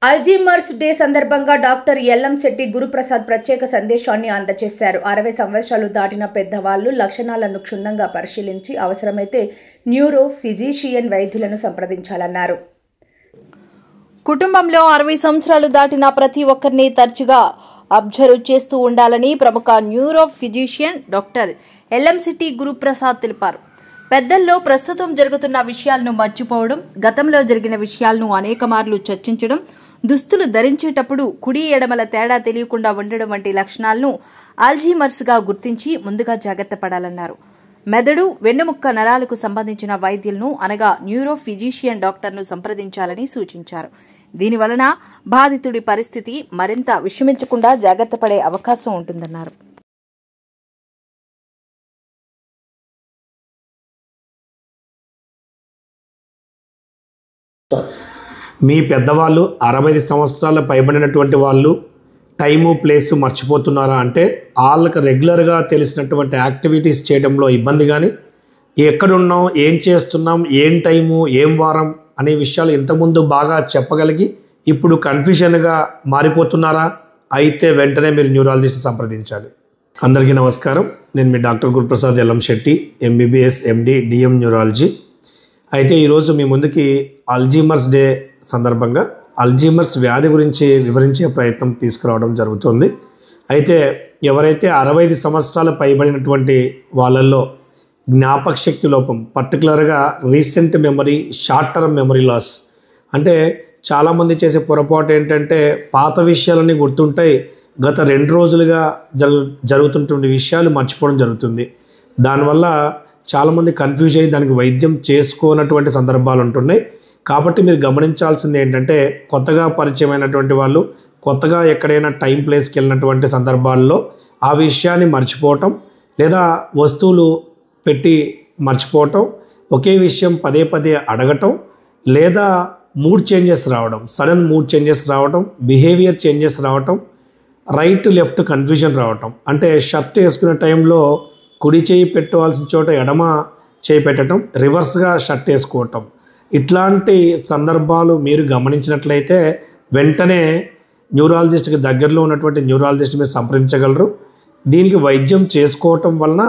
Alzheimer's day సందర్భంగా doctor ఎల్లంశెట్టి Guruprasad ప్రత్యేక సందేశాన్ని అందజేశారు. 60 సంవత్సరాలు దాటిన పెద్దవాళ్లు లక్షణాలను క్షుణ్ణంగా పరిశీలించి అవసరమైతే న్యూరో ఫిజిషియన్ వైద్యులను సంప్రదించాలన్నారు. కుటుంబంలో 60 సంవత్సరాలు దాటిన ప్రతి ఒక్కరిని తరచుగా అబ్జర్వ్ చేస్తూ ఉండాలని ప్రముఖ న్యూరో ఫిజిషియన్ డాక్టర్ ఎల్లంశెట్టి గురుప్రసాద్ తెలిపారు. పెద్దల్లో ప్రస్తుతం జరుగుతున్న విషయాలను మర్చిపోవడం, గతంలో జరిగిన విషయాలను అనేక మార్లు చర్చించడం, దుస్తులు ధరించేటప్పుడు కుడి ఎడమల తేడా తెలియకుండా ఉండడం వంటి లక్షణాలను అల్జీమర్స్ గా గుర్తించి ముందుగా జాగ్రత్త పడాలన్నారు. మెదడు, వెన్నుముక్క నరాలకు సంబంధించిన వైద్యులను అనగా న్యూరో ఫిజిషియన్ డాక్టర్ను సంప్రదించాలని సూచించారు. దీనివలన బాధితుడి పరిస్థితి మరింత విషమించకుండా జాగ్రత్త పడే అవకాశం ఉంటుందన్నారు. మీ పెద్దవాళ్ళు 65 సంవత్సరాలు పైబడినటువంటి వాళ్ళు టైము ప్లేసు మర్చిపోతున్నారా అంటే వాళ్ళకి రెగ్యులర్గా తెలిసినటువంటి యాక్టివిటీస్ చేయడంలో ఇబ్బంది కానీ, ఎక్కడున్నాం, ఏం చేస్తున్నాం, ఏం టైము, ఏం వారం అనే విషయాలు ఇంతకుముందు బాగా చెప్పగలిగి ఇప్పుడు కన్ఫ్యూజన్గా మారిపోతున్నారా? అయితే వెంటనే మీరు న్యూరాలజిస్ట్ సంప్రదించాలి. అందరికీ నమస్కారం. నేను మీ డాక్టర్ గురుప్రసాద్ ఎల్లంశెట్టి, ఎంబీబీఎస్, ఎండి, డిఎం న్యూరాలజీ. అయితే ఈరోజు మీ ముందుకి అల్జీమర్స్ డే సందర్భంగా అల్జీమర్స్ వ్యాధి గురించి వివరించే ప్రయత్నం తీసుకురావడం జరుగుతుంది. అయితే ఎవరైతే 65 సంవత్సరాలు పైబడినటువంటి వాళ్ళల్లో జ్ఞాపక శక్తి లోపం, పర్టికులర్గా recent memory, short term memory loss, అంటే చాలామంది చేసే పొరపాటు ఏంటంటే పాత విషయాలన్నీ గుర్తుంటాయి, గత 2 రోజులుగా జరుగుతుంటువంటి విషయాలు మర్చిపోవడం జరుగుతుంది. దానివల్ల చాలామంది కన్ఫ్యూజ్ అయ్యి దానికి వైద్యం చేసుకోనటువంటి సందర్భాలు ఉంటున్నాయి. కాబట్టి మీరు గమనించాల్సింది ఏంటంటే కొత్తగా పరిచయమైనటువంటి వాళ్ళు కొత్తగా ఎక్కడైనా టైం ప్లేస్కి వెళ్ళినటువంటి సందర్భాల్లో ఆ విషయాన్ని మర్చిపోవటం, లేదా వస్తువులు పెట్టి మర్చిపోవటం, ఒకే విషయం పదే పదే అడగటం, లేదా మూడ్ చేంజెస్ రావడం, సడన్ మూడ్ చేంజెస్ రావటం, బిహేవియర్ చేంజెస్ రావటం, రైట్ లెఫ్ట్ కన్ఫ్యూజన్ రావటం, అంటే షర్ట్ వేసుకునే టైంలో కుడి చేయి పెట్టవలసిన చోట ఎడమ చేయి పెట్టడం, రివర్స్గా షర్ట్ వేసుకోవటం, ఇట్లాంటి సందర్భాలు మీరు గమనించినట్లయితే వెంటనే న్యూరాలజిస్ట్కి దగ్గరలో ఉన్నటువంటి న్యూరాలజిస్ట్ మీరు సంప్రదించగలరు. దీనికి వైద్యం చేసుకోవటం వలన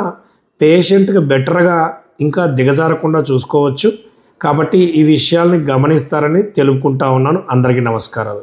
పేషెంట్కి బెటర్గా ఇంకా దిగజారకుండా చూసుకోవచ్చు. కాబట్టి ఈ విషయాల్ని గమనిస్తారని తెలుపుకుంటా ఉన్నాను. అందరికీ నమస్కారాలు.